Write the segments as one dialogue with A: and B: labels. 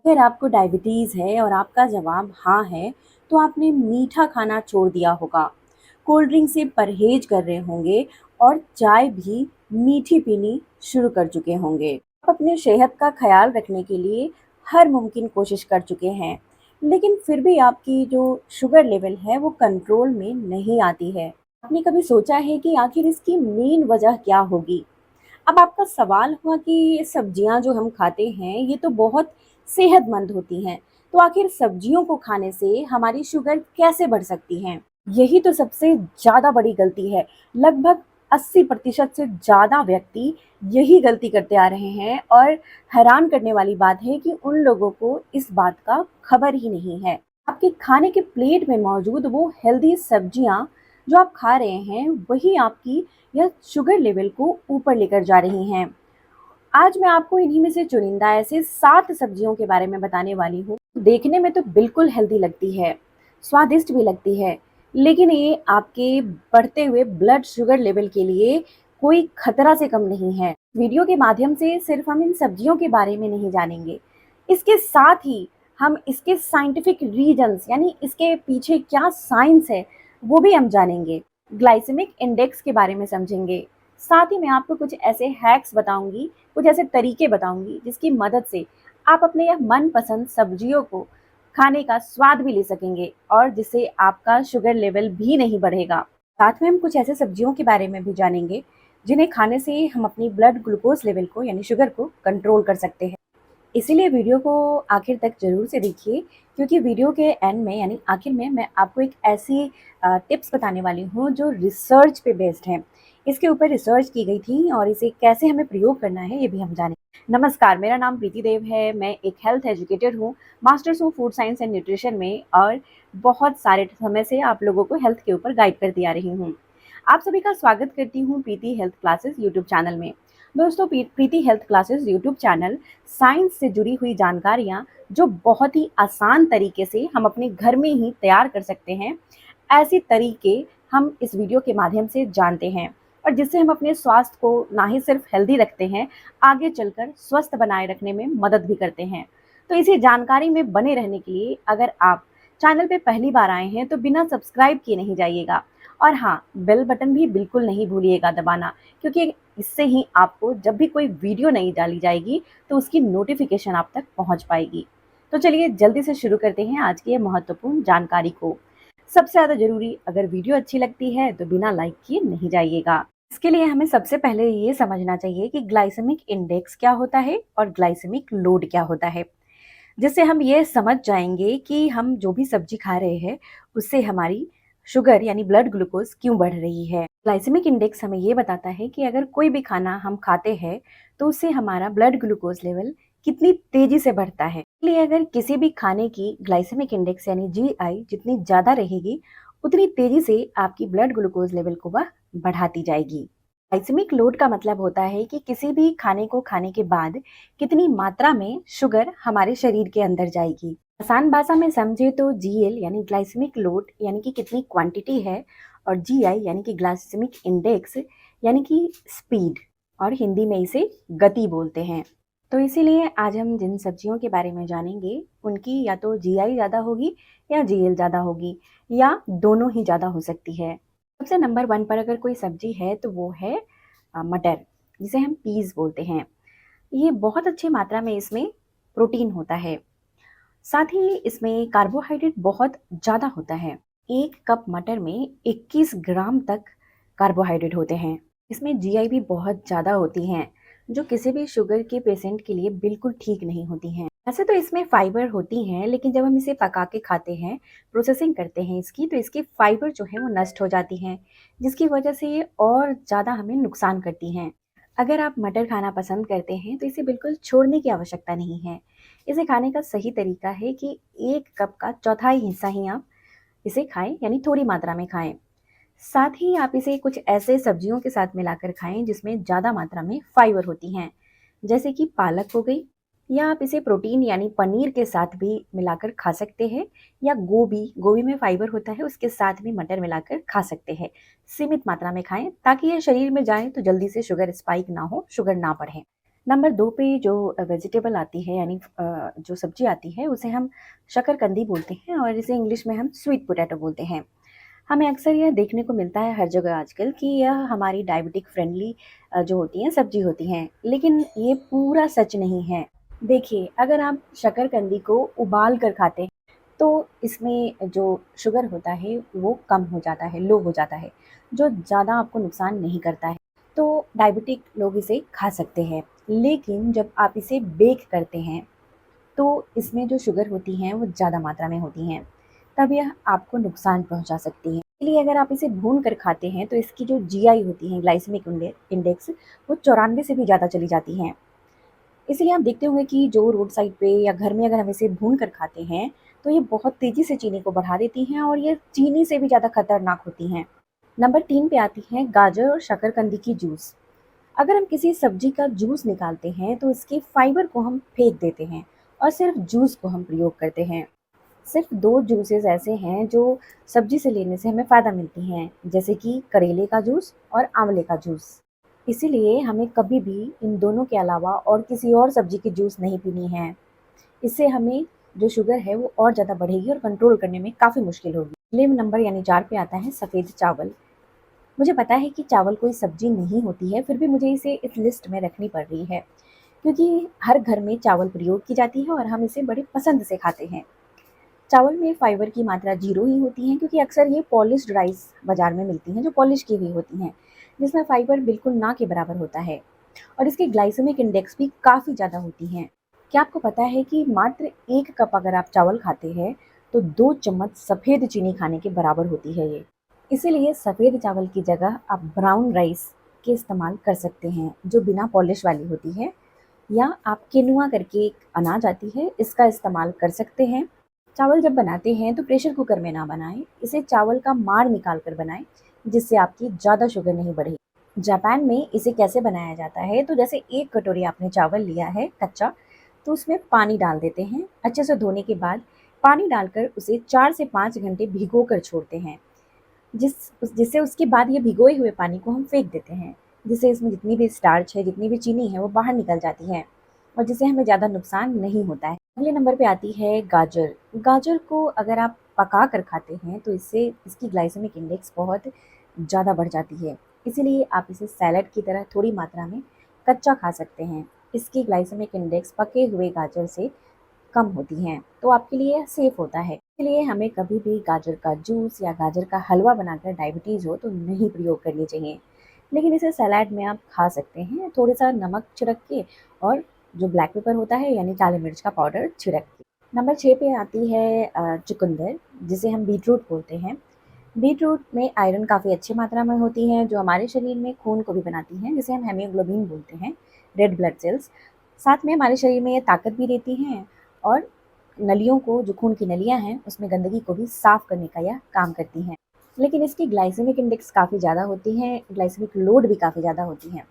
A: अगर आपको डायबिटीज़ है और आपका जवाब हाँ है, तो आपने मीठा खाना छोड़ दिया होगा, कोल्ड ड्रिंक से परहेज कर रहे होंगे और चाय भी मीठी पीनी शुरू कर चुके होंगे। आप अपने सेहत का ख्याल रखने के लिए हर मुमकिन कोशिश कर चुके हैं, लेकिन फिर भी आपकी जो शुगर लेवल है वो कंट्रोल में नहीं आती है। आपने कभी सोचा है कि आखिर इसकी मेन वजह क्या होगी? अब आपका सवाल हुआ कि सब्जियां जो हम खाते हैं ये तो बहुत सेहतमंद होती हैं, तो आखिर सब्जियों को खाने से हमारी शुगर कैसे बढ़ सकती है? यही तो सबसे ज़्यादा बड़ी गलती है। लगभग 80% से ज़्यादा व्यक्ति यही गलती करते आ रहे हैं और हैरान करने वाली बात है कि उन लोगों को इस बात का खबर ही नहीं है। आपके खाने के प्लेट में मौजूद वो हेल्दी सब्जियां जो आप खा रहे हैं, वही आपकी यह शुगर लेवल को ऊपर लेकर जा रही हैं। आज मैं आपको इन्हीं में से चुनिंदा ऐसे 7 सब्जियों के बारे में बताने वाली हूँ। देखने में तो बिल्कुल हेल्दी लगती है, स्वादिष्ट भी लगती है, लेकिन ये आपके बढ़ते हुए ब्लड शुगर लेवल के लिए कोई खतरा से कम नहीं है। वीडियो के माध्यम से सिर्फ हम इन सब्जियों के बारे में नहीं जानेंगे, इसके साथ ही हम इसके साइंटिफिक रीजंस यानी इसके पीछे क्या साइंस है वो भी हम जानेंगे। ग्लाइसेमिक इंडेक्स के बारे में समझेंगे। साथ ही मैं आपको कुछ ऐसे हैक्स बताऊंगी, कुछ ऐसे तरीके बताऊंगी जिसकी मदद से आप अपने यह मनपसंद सब्जियों को खाने का स्वाद भी ले सकेंगे और जिससे आपका शुगर लेवल भी नहीं बढ़ेगा। साथ में हम कुछ ऐसे सब्जियों के बारे में भी जानेंगे जिन्हें खाने से हम अपनी ब्लड ग्लूकोज लेवल को यानी शुगर को कंट्रोल कर सकते हैं। इसीलिए वीडियो को आखिर तक ज़रूर से देखिए, क्योंकि वीडियो के एंड में यानी आखिर में मैं आपको एक ऐसी टिप्स बताने वाली हूँ जो रिसर्च पे बेस्ड है। इसके ऊपर रिसर्च की गई थी और इसे कैसे हमें प्रयोग करना है ये भी हम जानें। नमस्कार, मेरा नाम प्रीति देव है। मैं एक हेल्थ एजुकेटर हूँ, मास्टर्स हूँ फूड साइंस एंड न्यूट्रिशन में, और बहुत सारे समय से आप लोगों को हेल्थ के ऊपर गाइड करती आ रही हूँ। आप सभी का स्वागत करती हूँ Preeti health classes YouTube channel में। दोस्तों, Preeti health classes YouTube channel science से जुड़ी हुई जानकारियाँ जो बहुत ही आसान तरीके से हम अपने घर में ही तैयार कर सकते हैं, ऐसे तरीके हम इस वीडियो के माध्यम से जानते हैं, और जिससे हम अपने स्वास्थ्य को ना ही सिर्फ हेल्दी रखते हैं, आगे चलकर स्वस्थ बनाए रखने में मदद भी करते हैं। तो इसी जानकारी में बने रहने के लिए अगर आप चैनल पे पहली बार आए हैं तो बिना सब्सक्राइब किए नहीं जाइएगा, और हाँ, बेल बटन भी बिल्कुल नहीं भूलिएगा दबाना, क्योंकि इससे ही आपको जब भी कोई वीडियो नहीं डाली जाएगी तो उसकी नोटिफिकेशन आप तक पहुंच पाएगी। तो चलिए जल्दी से शुरू करते हैं आज की ये महत्वपूर्ण जानकारी को। सबसे ज़्यादा ज़रूरी, अगर वीडियो अच्छी लगती है तो बिना लाइक किए नहीं जाइएगा। इसके लिए हमें सबसे पहले ये समझना चाहिए कि ग्लाइसेमिक इंडेक्स क्या होता है और ग्लाइसेमिक लोड क्या होता है, जिससे हम ये समझ जाएंगे कि हम जो भी सब्जी खा रहे हैं उससे हमारी शुगर यानी ब्लड ग्लूकोज क्यों बढ़ रही है। ग्लाइसेमिक इंडेक्स हमें ये बताता है कि अगर कोई भी खाना हम खाते हैं तो उससे हमारा ब्लड ग्लूकोज लेवल कितनी तेजी से बढ़ता है। इसलिए अगर किसी भी खाने की ग्लाइसेमिक इंडेक्स यानी जीआई जितनी ज्यादा रहेगी, उतनी तेजी से आपकी ब्लड ग्लूकोज लेवल को वह बढ़ाती जाएगी। ग्लाइसेमिक लोड का मतलब होता है कि किसी भी खाने को खाने के बाद कितनी मात्रा में शुगर हमारे शरीर के अंदर जाएगी। आसान भाषा में समझे तो जीएल यानी ग्लाइसेमिक लोड यानी कि कितनी क्वांटिटी है, और जीआई यानी कि ग्लाइसेमिक इंडेक्स यानी कि स्पीड, और हिंदी में इसे गति बोलते हैं। तो इसीलिए आज हम जिन सब्जियों के बारे में जानेंगे उनकी या तो जीआई ज़्यादा होगी या जीएल ज़्यादा होगी, या दोनों ही ज़्यादा हो सकती है। सबसे नंबर 1 पर अगर कोई सब्जी है तो वो है मटर, जिसे हम पीज बोलते हैं। ये बहुत अच्छी मात्रा में इसमें प्रोटीन होता है, साथ ही इसमें कार्बोहाइड्रेट बहुत ज़्यादा होता है। 1 कप मटर में 21 ग्राम तक कार्बोहाइड्रेट होते हैं। इसमें जीआई भी बहुत ज़्यादा होती हैं, जो किसी भी शुगर के पेशेंट के लिए बिल्कुल ठीक नहीं होती हैं। वैसे तो इसमें फाइबर होती हैं, लेकिन जब हम इसे पका के खाते हैं, प्रोसेसिंग करते हैं इसकी, तो इसकी फाइबर जो है वो नष्ट हो जाती हैं, जिसकी वजह से ये और ज़्यादा हमें नुकसान करती हैं। अगर आप मटर खाना पसंद करते हैं तो इसे बिल्कुल छोड़ने की आवश्यकता नहीं है। इसे खाने का सही तरीका है कि 1 कप का चौथाई हिस्सा ही आप इसे खाएं, यानी थोड़ी मात्रा में खाएं। साथ ही आप इसे कुछ ऐसे सब्जियों के साथ मिलाकर खाएं जिसमें ज़्यादा मात्रा में फाइबर होती हैं, जैसे कि पालक हो गई, या आप इसे प्रोटीन यानी पनीर के साथ भी मिलाकर खा सकते हैं, या गोभी, गोभी में फाइबर होता है, उसके साथ भी मटर मिलाकर खा सकते हैं। सीमित मात्रा में खाएं ताकि ये शरीर में जाए तो जल्दी से शुगर स्पाइक ना हो, शुगर ना बढ़े। नंबर 2 पे जो वेजिटेबल आती है यानी जो सब्ज़ी आती है उसे हम शकरकंदी बोलते हैं और इसे इंग्लिश में हम स्वीट पोटैटो बोलते हैं। हमें अक्सर यह देखने को मिलता है हर जगह आजकल कि यह हमारी डायबिटिक फ्रेंडली जो होती हैं सब्ज़ी होती हैं, लेकिन ये पूरा सच नहीं है। देखिए, अगर आप शकरकंदी को उबाल कर खाते हैं, तो इसमें जो शुगर होता है वो कम हो जाता है, लो हो जाता है, जो ज़्यादा आपको नुकसान नहीं करता है। तो डायबिटिक लोग इसे खा सकते हैं, लेकिन जब आप इसे बेक करते हैं, तो इसमें जो शुगर होती हैं वो ज़्यादा मात्रा में होती हैं, तब यह आपको नुकसान पहुंचा सकती हैं। इसलिए अगर आप इसे भून कर खाते हैं तो इसकी जो जीआई होती है, ग्लाइसेमिक इंडेक्स, वो 94 से भी ज़्यादा चली जाती हैं। इसलिए आप देखते होंगे कि जो रोड साइड पे या घर में अगर हम इसे भून कर खाते हैं, तो ये बहुत तेज़ी से चीनी को बढ़ा देती हैं और ये चीनी से भी ज़्यादा खतरनाक होती हैं। नंबर 3 पे आती है गाजर और शकरकंदी की जूस। अगर हम किसी सब्जी का जूस निकालते हैं तो इसके फाइबर को हम फेंक देते हैं और सिर्फ जूस को हम प्रयोग करते हैं। सिर्फ 2 जूसेस ऐसे हैं जो सब्जी से लेने से हमें फ़ायदा मिलती हैं, जैसे कि करेले का जूस और आंवले का जूस। इसीलिए हमें कभी भी इन दोनों के अलावा और किसी और सब्जी की जूस नहीं पीनी है। इससे हमें जो शुगर है वो और ज़्यादा बढ़ेगी और कंट्रोल करने में काफ़ी मुश्किल होगी। अगले नंबर यानी 4 पे आता है सफ़ेद चावल। मुझे पता है कि चावल कोई सब्जी नहीं होती है, फिर भी मुझे इसे इस लिस्ट में रखनी पड़ रही है, क्योंकि हर घर में चावल प्रयोग की जाती है और हम इसे बड़े पसंद से खाते हैं। चावल में फाइबर की मात्रा 0 ही होती है, क्योंकि अक्सर ये पॉलिश्ड राइस बाज़ार में मिलती हैं जो पॉलिश की हुई होती हैं, जिसमें फाइबर बिल्कुल ना के बराबर होता है और इसकी ग्लाइसेमिक इंडेक्स भी काफ़ी ज़्यादा होती हैं। क्या आपको पता है कि मात्र 1 कप अगर आप चावल खाते हैं, तो 2 चम्मच सफ़ेद चीनी खाने के बराबर होती है ये। इसीलिए सफ़ेद चावल की जगह आप ब्राउन राइस के इस्तेमाल कर सकते हैं, जो बिना पॉलिश वाली होती है, या आप किनुआ करके एक अनाज आती है, इसका इस्तेमाल कर सकते हैं। चावल जब बनाते हैं तो प्रेशर कुकर में ना बनाएं, इसे चावल का माड़ निकाल कर बनाएं, जिससे आपकी ज़्यादा शुगर नहीं बढ़ेगी। जापान में इसे कैसे बनाया जाता है, तो जैसे 1 कटोरी आपने चावल लिया है कच्चा, तो उसमें पानी डाल देते हैं। अच्छे से धोने के बाद पानी डालकर उसे 4 से 5 घंटे भिगो कर छोड़ते हैं, जिससे उसके बाद ये भिगोए हुए पानी को हम फेंक देते हैं, जिससे इसमें जितनी भी स्टार्च है, जितनी भी चीनी है, वो बाहर निकल जाती है और जिससे हमें ज़्यादा नुकसान नहीं होता है। अगले नंबर पे आती है गाजर। गाजर को अगर आप पका कर खाते हैं तो इससे इसकी ग्लाइसेमिक इंडेक्स बहुत ज़्यादा बढ़ जाती है। इसीलिए आप इसे सैलेड की तरह थोड़ी मात्रा में कच्चा खा सकते हैं। इसकी ग्लाइसेमिक इंडेक्स पके हुए गाजर से कम होती हैं, तो आपके लिए सेफ होता है। इसलिए हमें कभी भी गाजर का जूस या गाजर का हलवा बनाकर डायबिटीज़ हो तो नहीं प्रयोग करनी चाहिए। लेकिन इसे सलाद में आप खा सकते हैं, थोड़ा-सा नमक छिड़क के और जो ब्लैक पेपर होता है यानी काली मिर्च का पाउडर छिड़क के। नंबर 6 पे आती है चुकंदर, जिसे हम बीटरूट बोलते हैं। बीटरूट में आयरन काफ़ी अच्छी मात्रा में होती है, जो हमारे शरीर में खून को भी बनाती हैं, जिसे हम हीमोग्लोबिन बोलते हैं, रेड ब्लड सेल्स। साथ में हमारे शरीर में ये ताकत भी देती हैं और नलियों को, जो खून की नलियाँ हैं, उसमें गंदगी को भी साफ़ करने का यह काम करती हैं। लेकिन इसकी ग्लाइसेमिक इंडेक्स काफ़ी ज़्यादा होती है, ग्लाइसेमिक लोड भी काफ़ी ज़्यादा होती है।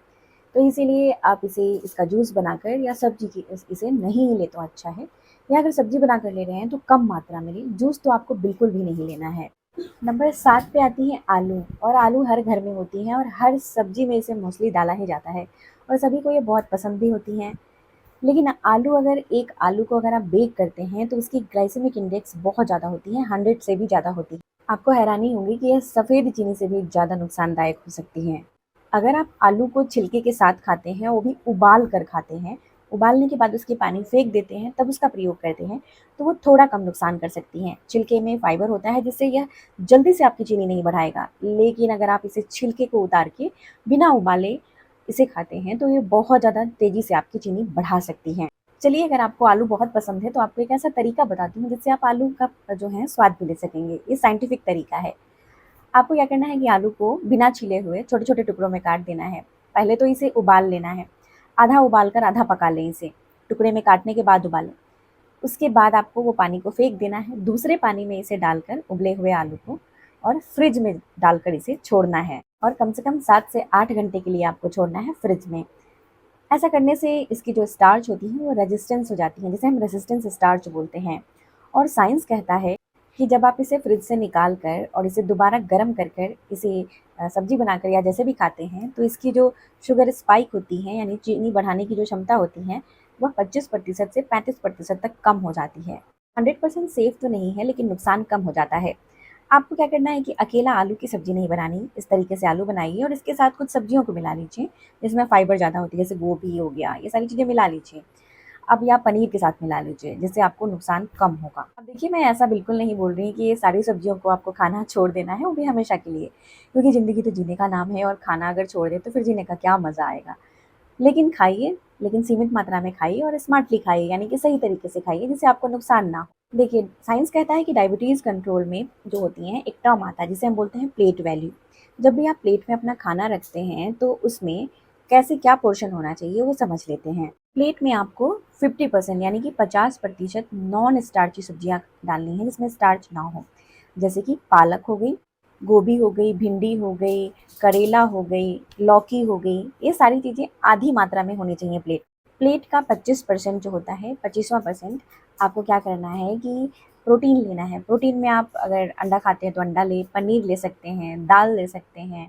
A: तो इसीलिए आप इसे, इसका जूस बनाकर या सब्जी की इसे नहीं ले तो अच्छा है, या अगर सब्जी बनाकर ले रहे हैं तो कम मात्रा में लें, जूस तो आपको बिल्कुल भी नहीं लेना है। नंबर 7 पे आती है आलू, और आलू हर घर में होती हैं और हर सब्जी में इसे मोस्टली डाला ही जाता है और सभी को ये बहुत पसंद भी होती हैं। लेकिन एक आलू को अगर आप बेक करते हैं तो उसकी ग्लाइसेमिक इंडेक्स बहुत ज़्यादा होती है, 100 से भी ज़्यादा होती है। आपको हैरानी होगी कि यह सफ़ेद चीनी से भी ज़्यादा नुकसानदायक हो सकती हैं। अगर आप आलू को छिलके के साथ खाते हैं, वो भी उबाल कर खाते हैं, उबालने के बाद उसके पानी फेंक देते हैं, तब उसका प्रयोग करते हैं, तो वो थोड़ा कम नुकसान कर सकती हैं। छिलके में फाइबर होता है, जिससे यह जल्दी से आपकी चीनी नहीं बढ़ाएगा। लेकिन अगर आप इसे छिलके को उतार के बिना उबाले इसे खाते हैं, तो ये बहुत ज़्यादा तेज़ी से आपकी चीनी बढ़ा सकती हैं। चलिए, अगर आपको आलू बहुत पसंद है तो आपको एक ऐसा तरीका बताती हूँ जिससे आप आलू का जो है स्वाद भी ले सकेंगे। ये साइंटिफिक तरीका है। आपको क्या करना है कि आलू को बिना छीले हुए छोटे-छोटे टुकड़ों में काट देना है। पहले तो इसे उबाल लेना है। आधा उबाल कर आधा पका लें इसे, टुकड़े में काटने के बाद उबालें। उसके बाद आपको वो पानी को फेंक देना है। दूसरे पानी में इसे डालकर उबले हुए आलू को और फ्रिज में डालकर इसे छोड़ना है, और कम से कम 7 से 8 घंटे के लिए आपको छोड़ना है फ्रिज में। ऐसा करने से इसकी जो स्टार्च होती है वो रेजिस्टेंस हो जाती है, जिसे हम रेजिस्टेंस स्टार्च बोलते हैं। और साइंस कहता है कि जब आप इसे फ्रिज से निकाल कर और इसे दोबारा गर्म कर कर इसे सब्जी बनाकर या जैसे भी खाते हैं, तो इसकी जो शुगर स्पाइक होती है यानी चीनी बढ़ाने की जो क्षमता होती है, वह 25% से 35% तक कम हो जाती है। 100% सेफ तो नहीं है, लेकिन नुकसान कम हो जाता है। आपको क्या करना है कि अकेला आलू की सब्जी नहीं बनानी, इस तरीके से आलू बनाइए और इसके साथ कुछ सब्जियों को मिला लीजिए, जिसमें फाइबर ज़्यादा होती है, जैसे गोभी हो गया, ये सारी चीज़ें मिला लीजिए। अब या पनीर के साथ मिला लीजिए, जिससे आपको नुकसान कम होगा। अब देखिए, मैं ऐसा बिल्कुल नहीं बोल रही कि ये सारी सब्जियों को आपको खाना छोड़ देना है, वो भी हमेशा के लिए, क्योंकि ज़िंदगी तो जीने का नाम है और खाना अगर छोड़ दें तो फिर जीने का क्या मज़ा आएगा। लेकिन खाइए, लेकिन सीमित मात्रा में खाइए और स्मार्टली खाइए, यानी कि सही तरीके से खाइए जिससे आपको नुकसान ना हो। देखिए, साइंस कहता है कि डायबिटीज़ कंट्रोल में जो होती हैं, एक टर्म आता है जिसे हम बोलते हैं प्लेट वैल्यू। जब भी आप प्लेट में अपना खाना रखते हैं तो उसमें कैसे क्या पोर्शन होना चाहिए वो समझ लेते हैं। प्लेट में आपको 50% यानी कि 50% नॉन स्टार्ची सब्जियाँ डालनी है जिसमें स्टार्च ना हो। जैसे कि पालक हो गई, गोभी हो गई, भिंडी हो गई, करेला हो गई, लौकी हो गई, ये सारी चीज़ें आधी मात्रा में होनी चाहिए प्लेट। प्लेट का 25% जो होता है, 25वां परसेंट आपको क्या करना है कि प्रोटीन लेना है। प्रोटीन में आप अगर अंडा खाते हैं तो अंडा लें, पनीर ले सकते हैं, दाल ले सकते हैं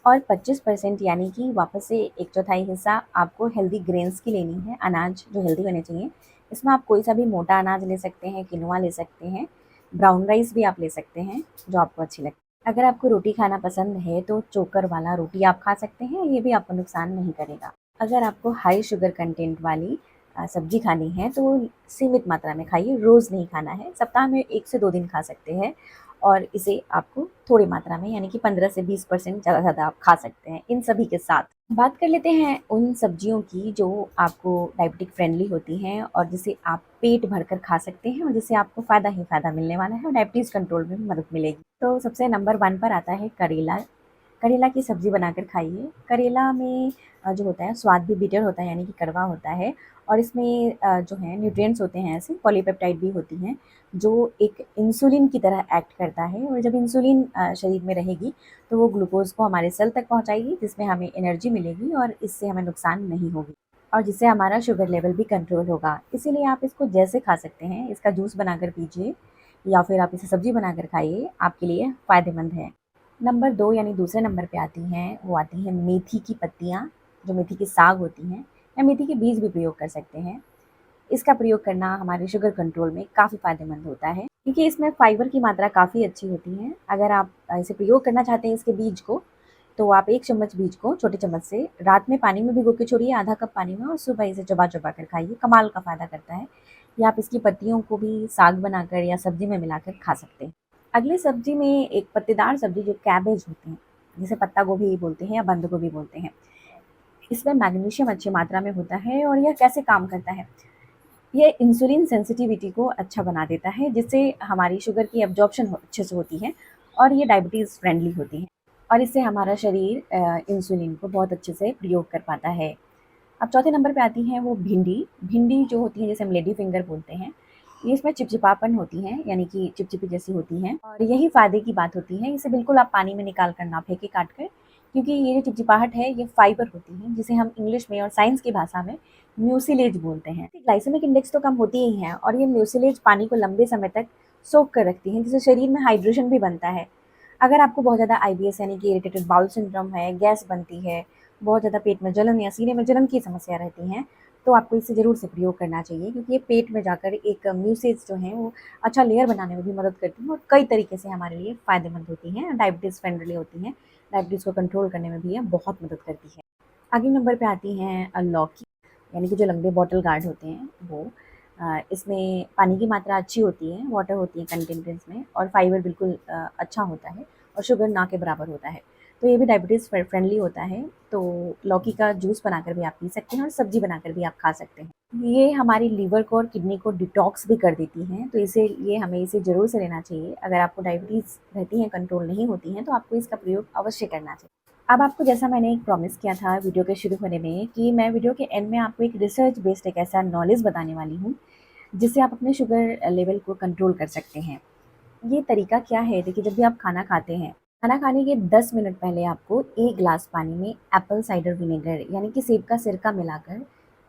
A: और 25% यानी कि वापस से 1/4 हिस्सा आपको हेल्दी ग्रेन्स की लेनी है, अनाज जो हेल्दी होने चाहिए। इसमें आप कोई सा भी मोटा अनाज ले सकते हैं, किनुआ ले सकते हैं, ब्राउन राइस भी आप ले सकते हैं, जो आपको अच्छी लगती है। अगर आपको रोटी खाना पसंद है तो चोकर वाला रोटी आप खा सकते हैं, ये भी आपको नुकसान नहीं करेगा। अगर आपको हाई शुगर कंटेंट वाली सब्जी खानी है तो सीमित मात्रा में खाइए, रोज़ नहीं खाना है, सप्ताह में 1 से 2 दिन खा सकते हैं और इसे आपको थोड़ी मात्रा में यानी कि 15 से 20% ज़्यादा से ज़्यादा आप खा सकते हैं इन सभी के साथ। बात कर लेते हैं उन सब्जियों की जो आपको डायबिटिक फ्रेंडली होती हैं और जिसे आप पेट भरकर खा सकते हैं और जिससे आपको फ़ायदा ही फ़ायदा मिलने वाला है और डायबिटीज़ कंट्रोल में भी मदद मिलेगी। तो सबसे नंबर 1 पर आता है करेला। करेला की सब्ज़ी बनाकर खाइए। करेला में जो होता है स्वाद भी बिटर होता है यानी कि कड़वा होता है और इसमें जो है न्यूट्रिएंट्स होते हैं, ऐसे पॉलीपेप्टाइड भी होती हैं जो एक इंसुलिन की तरह एक्ट करता है और जब इंसुलिन शरीर में रहेगी तो वो ग्लूकोज़ को हमारे सेल तक पहुँचाएगी जिसमें हमें एनर्जी मिलेगी और इससे हमें नुकसान नहीं होगी और जिससे हमारा शुगर लेवल भी कंट्रोल होगा। इसीलिए आप इसको जैसे खा सकते हैं, इसका जूस बनाकर पीजिए या फिर आप इसे सब्ज़ी बनाकर खाइए, आपके लिए फ़ायदेमंद है। नंबर 2 यानी दूसरे नंबर पे आती हैं, वो आती हैं मेथी की पत्तियाँ, जो मेथी की साग होती हैं या मेथी के बीज भी प्रयोग कर सकते हैं। इसका प्रयोग करना हमारे शुगर कंट्रोल में काफ़ी फ़ायदेमंद होता है, क्योंकि इसमें फाइबर की मात्रा काफ़ी अच्छी होती है। अगर आप इसे प्रयोग करना चाहते हैं इसके बीज को, तो आप 1 चम्मच बीज को छोटे चम्मच से रात में पानी में भिगो के छोड़िए, आधा कप पानी में और सुबह इसे चबा-चबा कर खाइए, कमाल का फ़ायदा करता है। या आप इसकी पत्तियों को भी साग बनाकर या सब्ज़ी में मिलाकर खा सकते हैं। अगली सब्ज़ी में एक पत्तेदार सब्ज़ी जो कैबेज होती है, जिसे पत्ता गोभी बोलते हैं या बंद गोभी बोलते हैं। इसमें मैग्नीशियम अच्छी मात्रा में होता है और यह कैसे काम करता है? ये इंसुलिन सेंसिटिविटी को अच्छा बना देता है, जिससे हमारी शुगर की एब्जॉर्प्शन अच्छे से होती है और ये डायबिटीज़ फ्रेंडली होती है और इससे हमारा शरीर इंसुलिन को बहुत अच्छे से प्रयोग कर पाता है। अब चौथे नंबर पे आती हैं वो भिंडी। भिंडी जो होती है जिसे हम लेडी फिंगर बोलते हैं, ये इसमें चिपचिपापन होती है यानी कि चिपचिपी जैसी होती हैं और यही फ़ायदे की बात होती है। इसे बिल्कुल आप पानी में निकाल कर ना फेंकें काट कर, क्योंकि ये जो चिपचिपाहट है ये फाइबर होती है जिसे हम इंग्लिश में और साइंस की भाषा में म्यूसिलेज बोलते हैं। ग्लाइसेमिक इंडेक्स तो कम होती ही है और ये म्यूसिलेज पानी को लंबे समय तक सोख कर रखती हैं, जिससे शरीर में हाइड्रेशन भी बनता है। अगर आपको बहुत ज़्यादा आईबीएस यानी कि इरिटेटेड बाउल सिंड्रोम है, गैस बनती है, बहुत ज़्यादा पेट में जलन या सीने में जलन की समस्या रहती हैं, तो आपको इसे ज़रूर से प्रयोग करना चाहिए, क्योंकि ये पेट में जाकर एक म्यूसेज जो है वो अच्छा लेयर बनाने में भी मदद करती हैं और कई तरीके से हमारे लिए फ़ायदेमंद होती हैं, डायबिटीज़ फ्रेंडली होती हैं, डायबिटीज़ को कंट्रोल करने में भी ये बहुत मदद करती है। अगले नंबर पे आती हैं लौकी, यानी कि जो लंबे बॉटल गार्ड होते हैं वो। इसमें पानी की मात्रा अच्छी होती है, वाटर होती है कंटेंट इसमें और फाइबर बिल्कुल अच्छा होता है और शुगर ना के बराबर होता है। तो ये भी डायबिटीज़ फ्रेंडली होता है, तो लौकी का जूस बनाकर भी आप पी सकते हैं और सब्ज़ी बनाकर भी आप खा सकते हैं। ये हमारी लीवर को और किडनी को डिटॉक्स भी कर देती हैं, तो इसीलिए हमें इसे ज़रूर से लेना चाहिए। अगर आपको डायबिटीज़ रहती है, कंट्रोल नहीं होती हैं, तो आपको इसका प्रयोग अवश्य करना चाहिए। अब आपको जैसा मैंने एक प्रॉमिस किया था वीडियो के शुरू होने में कि मैं वीडियो के एंड में आपको एक रिसर्च बेस्ड एक ऐसा नॉलेज बताने वाली हूँ, जिससे आप अपने शुगर लेवल को कंट्रोल कर सकते हैं। ये तरीका क्या है, देखिए जब भी आप खाना खाते हैं, खाना खाने के 10 मिनट पहले आपको 1 ग्लास पानी में एप्पल साइडर विनेगर यानी कि सेब का सिरका मिलाकर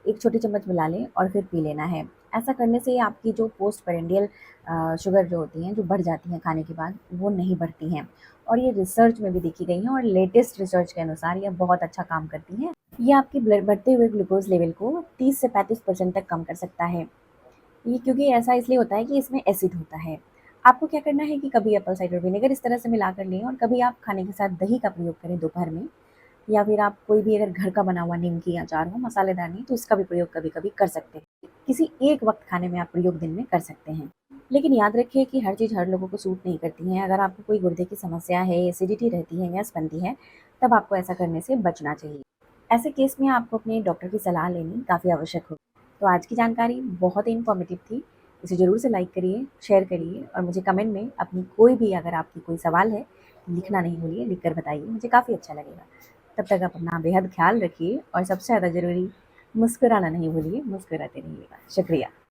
A: 1 छोटी चम्मच मिला लें और फिर पी लेना है। ऐसा करने से आपकी जो पोस्टपैरेंडियल शुगर जो होती हैं, जो बढ़ जाती हैं खाने के बाद, वो नहीं बढ़ती हैं और ये रिसर्च में भी देखी गई हैं और लेटेस्ट रिसर्च के अनुसार ये बहुत अच्छा काम करती हैं। ये आपके ब्लड बढ़ते हुए ग्लूकोज़ लेवल को 30 से 35% तक कम कर सकता है। ये क्योंकि ऐसा इसलिए होता है कि इसमें एसिड होता है। आपको क्या करना है कि कभी एप्पल साइडर विनेगर इस तरह से मिला कर लें और कभी आप खाने के साथ दही का प्रयोग करें दोपहर में, या फिर आप कोई भी अगर घर का बना हुआ नीमकी अचार हो, मसालेदार नहीं, तो इसका भी प्रयोग कभी-कभी कर सकते हैं। किसी एक वक़्त खाने में आप प्रयोग दिन में कर सकते हैं। लेकिन याद रखिए कि हर चीज़ हर लोगों को सूट नहीं करती है। अगर आपको कोई गुर्दे की समस्या है, एसिडिटी रहती है, गैस बनती है, तब आपको ऐसा करने से बचना चाहिए। ऐसे केस में आपको अपने डॉक्टर की सलाह लेनी काफ़ी आवश्यक होगी। तो आज की जानकारी बहुत ही इन्फॉर्मेटिव थी। इसे ज़रूर से लाइक करिए, शेयर करिए और मुझे कमेंट में अपनी कोई भी अगर आपकी कोई सवाल है, लिखना नहीं भूलिए, लिख कर बताइए, मुझे काफ़ी अच्छा लगेगा। तब तक आप अपना बेहद ख़्याल रखिए और सबसे ज़्यादा ज़रूरी मुस्कुराना नहीं भूलिए, मुस्कुराते रहिएगा। शुक्रिया।